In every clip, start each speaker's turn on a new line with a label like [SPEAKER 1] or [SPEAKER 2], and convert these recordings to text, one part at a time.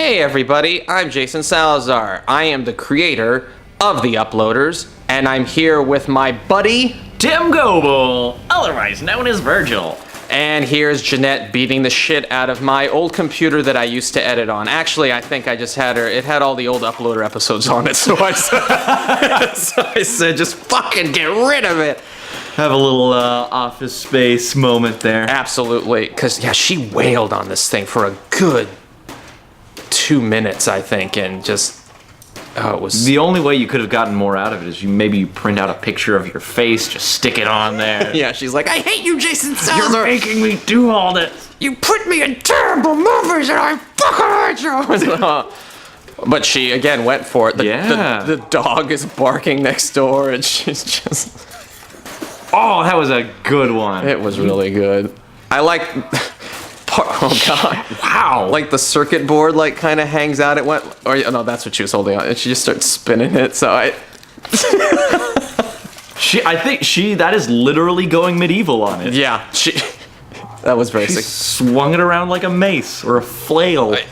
[SPEAKER 1] Hey everybody, I'm Jason Salazar. I am the creator of The Uploaders, and I'm here with my buddy,
[SPEAKER 2] Tim Goebel, otherwise known as Virgil.
[SPEAKER 1] And here's Jeanette beating the shit out of my old computer that I used to edit on. Actually, I think I just had her, it had all the old Uploader episodes on it, so I said, just fucking get rid of it.
[SPEAKER 2] Have a little Office Space moment there.
[SPEAKER 1] Absolutely, because yeah, she wailed on this thing for a good 2 minutes, I think, and just, oh, it was...
[SPEAKER 2] The only way you could have gotten more out of it is you print out a picture of your face, just stick it on there.
[SPEAKER 1] Yeah, she's like, I hate you, Jason Salazar.
[SPEAKER 2] You're making me do all this.
[SPEAKER 1] You put me in terrible movies and I fucking hate you. But she, again, went for it. The dog is barking next door and she's just...
[SPEAKER 2] Oh, that was a good one.
[SPEAKER 1] It was really good. I like... Oh god!
[SPEAKER 2] Wow!
[SPEAKER 1] Like the circuit board, like kind of hangs out. It went, or no, that's what she was holding on, and she just starts spinning it. So I think that is literally going medieval on it. Yeah, that was very sick.
[SPEAKER 2] Swung it around like a mace or a flail.
[SPEAKER 1] It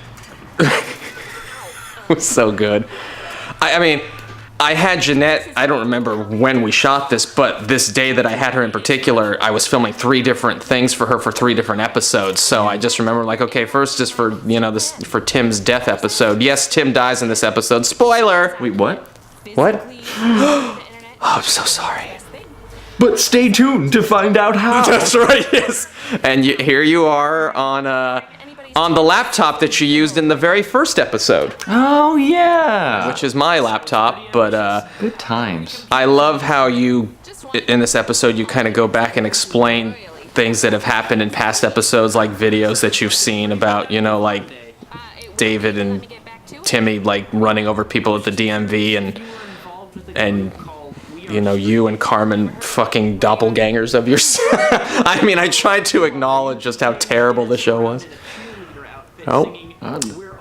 [SPEAKER 1] was so good. I mean, I had Jeanette, I don't remember when we shot this, but this day that I had her in particular, I was filming 3 different things for her for 3 different episodes. So I just remember, like, okay, first is for, for Tim's death episode. Yes, Tim dies in this episode. Spoiler!
[SPEAKER 2] Wait, what?
[SPEAKER 1] What? Oh, I'm so sorry.
[SPEAKER 2] But stay tuned to find out how.
[SPEAKER 1] That's right, yes. And here you are on the laptop that you used in the very first episode.
[SPEAKER 2] Oh, yeah.
[SPEAKER 1] Which is my laptop, but...
[SPEAKER 2] Good times.
[SPEAKER 1] I love how you, in this episode, you kind of go back and explain things that have happened in past episodes, like videos that you've seen about, like David and Timmy, like, running over people at the DMV, and you and Carmen fucking doppelgangers of yourself. I mean, I tried to acknowledge just how terrible the show was. Oh,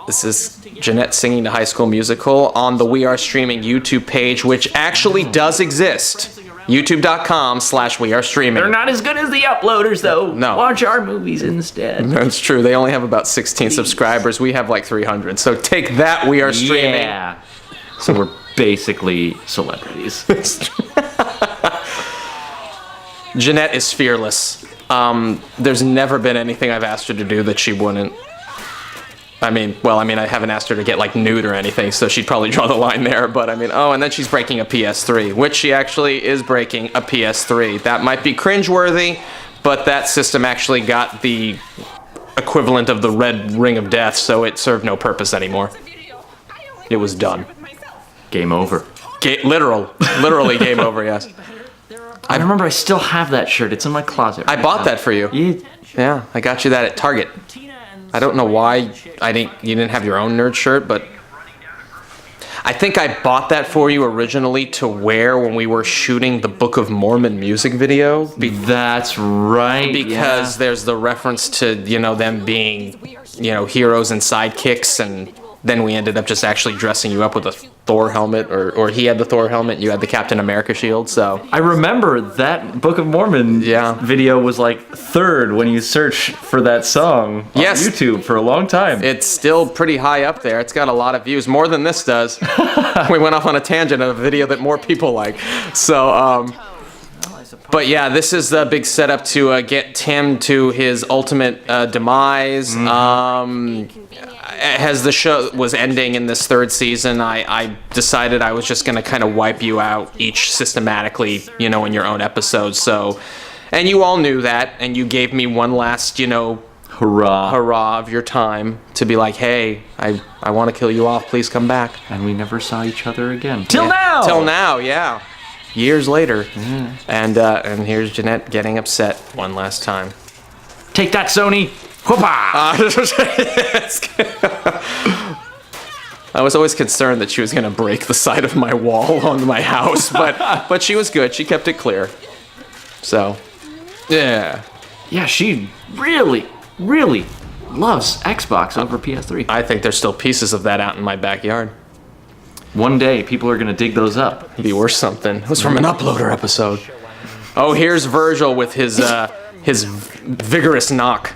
[SPEAKER 1] this is Jeanette singing the High School Musical on the We Are Streaming YouTube page, which actually does exist. YouTube.com/WeAreStreaming.
[SPEAKER 2] They're not as good as the Uploaders, though.
[SPEAKER 1] No.
[SPEAKER 2] Watch our movies instead.
[SPEAKER 1] That's true. They only have about 16 subscribers. We have like 300. So take that, We Are Streaming.
[SPEAKER 2] Yeah. So we're basically celebrities.
[SPEAKER 1] Jeanette is fearless. There's never been anything I've asked her to do that she wouldn't. I haven't asked her to get, like, nude or anything, so she'd probably draw the line there, but and then she's breaking a PS3, which she actually is breaking a PS3. That might be cringeworthy, but that system actually got the equivalent of the red ring of death, so it served no purpose anymore. It was done.
[SPEAKER 2] Game over.
[SPEAKER 1] Literally game over, yes.
[SPEAKER 2] I remember I still have that shirt. It's in my closet.
[SPEAKER 1] I bought that for you. Yeah, I got you that at Target. I don't know why you didn't have your own nerd shirt, but I think I bought that for you originally to wear when we were shooting the Book of Mormon music video.
[SPEAKER 2] That's right.
[SPEAKER 1] Because there's the reference to, them being, heroes and sidekicks, and then we ended up just actually dressing you up with a Thor helmet, or he had the Thor helmet, you had the Captain America shield, so...
[SPEAKER 2] I remember that Book of Mormon video was like 3rd when you search for that song on YouTube for a long time.
[SPEAKER 1] It's still pretty high up there. It's got a lot of views, more than this does. We went off on a tangent of a video that more people like. So, but yeah, this is the big setup to get Tim to his ultimate demise. As the show was ending in this 3rd season, I decided I was just going to kind of wipe you out each systematically, in your own episodes. So, and you all knew that, and you gave me one last, hurrah of your time to be like, hey, I want to kill you off. Please come back.
[SPEAKER 2] And we never saw each other again.
[SPEAKER 1] Till now, yeah. Years later. And here's Jeanette getting upset one last time.
[SPEAKER 2] Take that, Sony.
[SPEAKER 1] I was always concerned that she was going to break the side of my wall on my house, but she was good. She kept it clear. So, yeah.
[SPEAKER 2] Yeah, she really, really loves Xbox over PS3.
[SPEAKER 1] I think there's still pieces of that out in my backyard.
[SPEAKER 2] One day, people are going to dig those up.
[SPEAKER 1] It'd be worth something. It was from an Uploader episode. Oh, here's Virgil with his vigorous knock.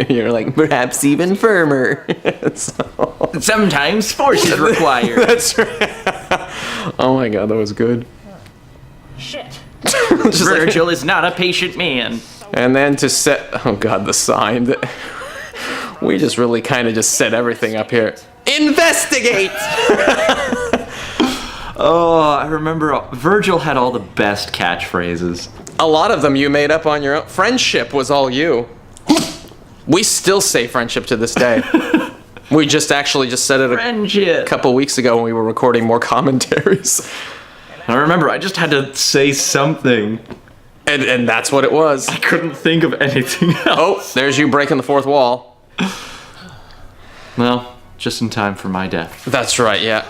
[SPEAKER 1] You're like, perhaps even firmer. So.
[SPEAKER 2] Sometimes force is required.
[SPEAKER 1] That's right. Oh my god, that was good.
[SPEAKER 3] Shit.
[SPEAKER 2] Virgil is not a patient man.
[SPEAKER 1] And then to set, oh god, the sign. We just really kind of just set everything up here. Investigate!
[SPEAKER 2] Oh, I remember Virgil had all the best catchphrases.
[SPEAKER 1] A lot of them you made up on your own. Friendship was all you. We still say friendship to this day. We just actually just said it a couple weeks ago when we were recording more commentaries.
[SPEAKER 2] I remember I just had to say something.
[SPEAKER 1] And that's what it was.
[SPEAKER 2] I couldn't think of anything else.
[SPEAKER 1] Oh, there's you breaking the fourth wall.
[SPEAKER 2] Well, just in time for my death.
[SPEAKER 1] That's right, yeah.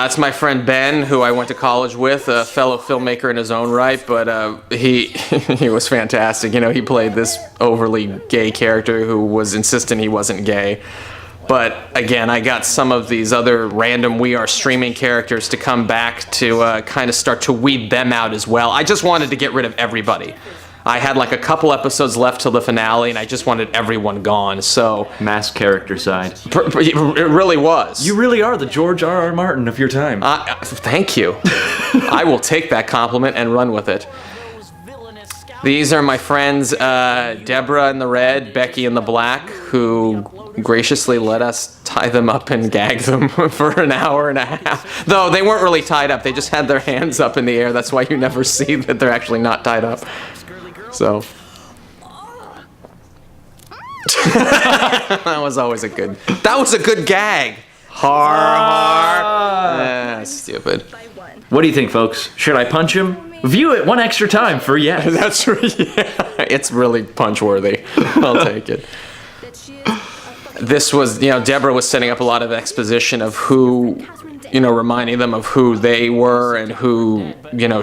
[SPEAKER 1] It's my friend Ben, who I went to college with, a fellow filmmaker in his own right, but he was fantastic. You know, he played this overly gay character who was insistent he wasn't gay. But again, I got some of these other random We Are Streaming characters to come back to kind of start to weed them out as well. I just wanted to get rid of everybody. I had like a couple episodes left till the finale, and I just wanted everyone gone, so...
[SPEAKER 2] Mass character side.
[SPEAKER 1] It really was.
[SPEAKER 2] You really are the George R.R. Martin of your time.
[SPEAKER 1] Thank you. I will take that compliment and run with it. These are my friends, Deborah in the red, Becky in the black, who graciously let us tie them up and gag them for an hour and a half. Though they weren't really tied up, they just had their hands up in the air. That's why you never see that they're actually not tied up. So that was always a good. That was a good gag. Stupid.
[SPEAKER 2] What do you think, folks? Should I punch him? View it one extra time for yes.
[SPEAKER 1] That's right. Yeah. It's really punch worthy. I'll take it. This was, Deborah was setting up a lot of exposition of who, reminding them of who they were and who,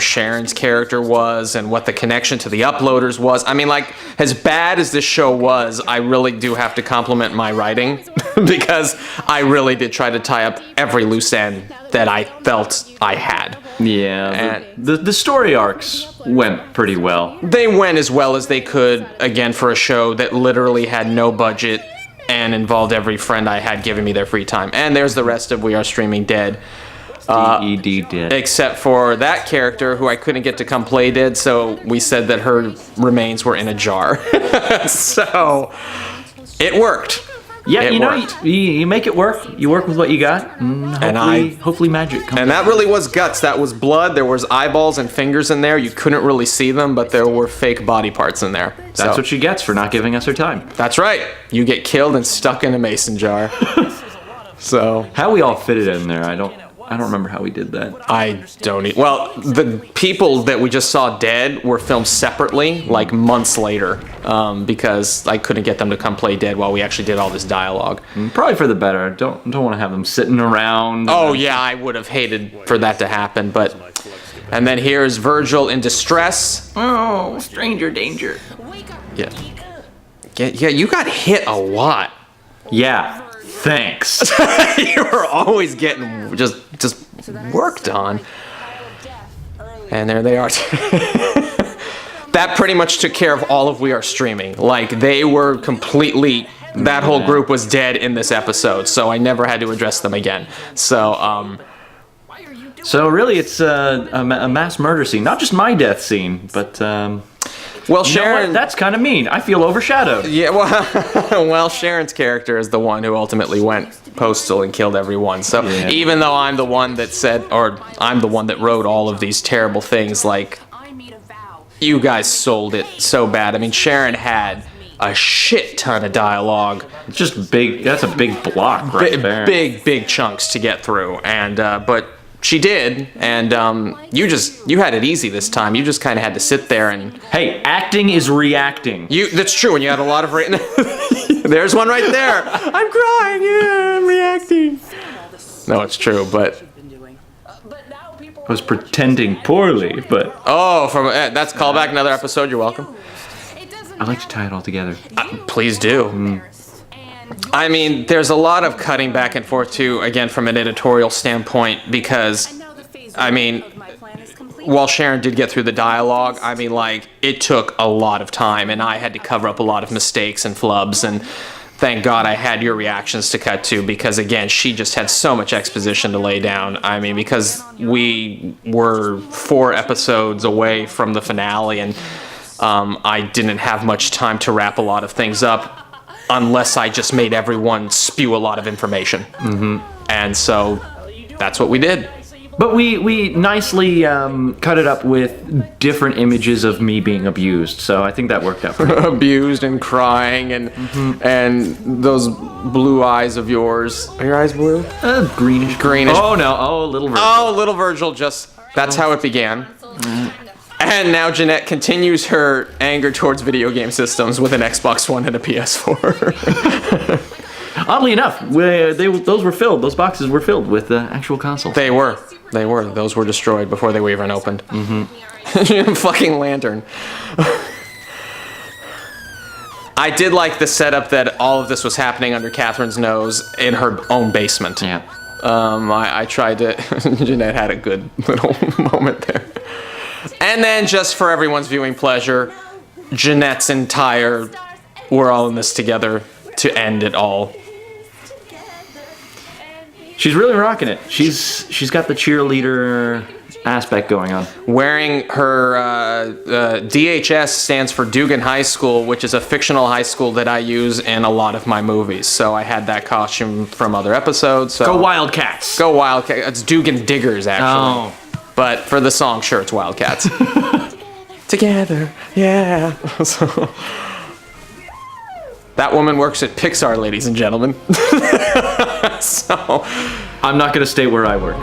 [SPEAKER 1] Sharon's character was and what the connection to the uploaders was. I mean, like, as bad as this show was, I really do have to compliment my writing because I really did try to tie up every loose end that I felt I had.
[SPEAKER 2] Yeah, and the story arcs went pretty well.
[SPEAKER 1] They went as well as they could, again, for a show that literally had no budget and involved every friend I had giving me their free time. And there's the rest of We Are Streaming Dead.
[SPEAKER 2] D-E-D dead.
[SPEAKER 1] Except for that character who I couldn't get to come play dead, so we said that her remains were in a jar. So, it worked.
[SPEAKER 2] Yeah, you make it work. You work with what you got, and hopefully magic comes.
[SPEAKER 1] And that really was guts. That was blood. There was eyeballs and fingers in there. You couldn't really see them, but there were fake body parts in there.
[SPEAKER 2] That's what she gets for not giving us her time.
[SPEAKER 1] That's right. You get killed and stuck in a mason jar. So
[SPEAKER 2] how we all fit it in there, I don't remember how we did that.
[SPEAKER 1] I don't Well, the people that we just saw dead were filmed separately, like months later, because I couldn't get them to come play dead while we actually did all this dialogue.
[SPEAKER 2] Probably for the better. Don't want to have them sitting around.
[SPEAKER 1] Oh yeah, I would have hated for that to happen, but... And then here's Virgil in distress.
[SPEAKER 2] Oh, stranger danger.
[SPEAKER 1] Yeah, you got hit a lot.
[SPEAKER 2] Yeah. Thanks.
[SPEAKER 1] You were always getting just worked on. And there they are. That pretty much took care of all of We Are Streaming. Like, they were completely... That whole group was dead in this episode, so I never had to address them again. So,
[SPEAKER 2] So really, it's a mass murder scene. Not just my death scene, but...
[SPEAKER 1] Well, Sharon...
[SPEAKER 2] That's kind of mean. I feel overshadowed.
[SPEAKER 1] Yeah, well, Sharon's character is the one who ultimately went postal and killed everyone. So even though I'm the one that said, or I'm the one that wrote all of these terrible things, like, you guys sold it so bad. I mean, Sharon had a shit ton of dialogue.
[SPEAKER 2] It's just big. That's a big block right there.
[SPEAKER 1] Big chunks to get through. And, but... She did, and you had it easy this time. You just kind of had to sit there and...
[SPEAKER 2] Hey, acting is reacting.
[SPEAKER 1] That's true, and you had a lot of... There's one right there. I'm crying, yeah, I'm reacting. No, it's true, but...
[SPEAKER 2] I was pretending poorly, but...
[SPEAKER 1] Oh, that's callback another episode, you're welcome.
[SPEAKER 2] I like to tie it all together.
[SPEAKER 1] Please do. I mean, there's a lot of cutting back and forth, too, again, from an editorial standpoint, because I mean, while Sharon did get through the dialogue, I mean, like, it took a lot of time, and I had to cover up a lot of mistakes and flubs, and thank God I had your reactions to cut to, because, again, she just had so much exposition to lay down. I mean, because we were 4 episodes away from the finale, and I didn't have much time to wrap a lot of things up unless I just made everyone spew a lot of information. And so that's what we did.
[SPEAKER 2] But we nicely cut it up with different images of me being abused, so I think that worked out pretty well.
[SPEAKER 1] Abused and crying and those blue eyes of yours. Are your eyes blue?
[SPEAKER 2] Greenish.
[SPEAKER 1] Greenish.
[SPEAKER 2] Oh no! Oh, little Virgil.
[SPEAKER 1] Oh, little Virgil. That's how it began. And now Jeanette continues her anger towards video game systems with an Xbox One and a PS4.
[SPEAKER 2] Oddly enough, those were filled. Those boxes were filled with actual consoles.
[SPEAKER 1] They were. Those were destroyed before they were even opened. Fucking lantern. I did like the setup that all of this was happening under Catherine's nose in her own basement.
[SPEAKER 2] Yeah.
[SPEAKER 1] I tried to... Jeanette had a good little moment there. And then, just for everyone's viewing pleasure, Jeanette's entire... We're all in this together to end it all.
[SPEAKER 2] She's really rocking it. She's got the cheerleader aspect going on.
[SPEAKER 1] Wearing her DHS stands for Dugan High School, which is a fictional high school that I use in a lot of my movies. So I had that costume from other episodes. So
[SPEAKER 2] Go Wildcats!
[SPEAKER 1] Go Wildcats. It's Dugan Diggers, actually.
[SPEAKER 2] Oh.
[SPEAKER 1] But for the song, sure, it's Wildcats. Together, yeah. So, that woman works at Pixar, ladies and gentlemen. So,
[SPEAKER 2] I'm not going to state where I work.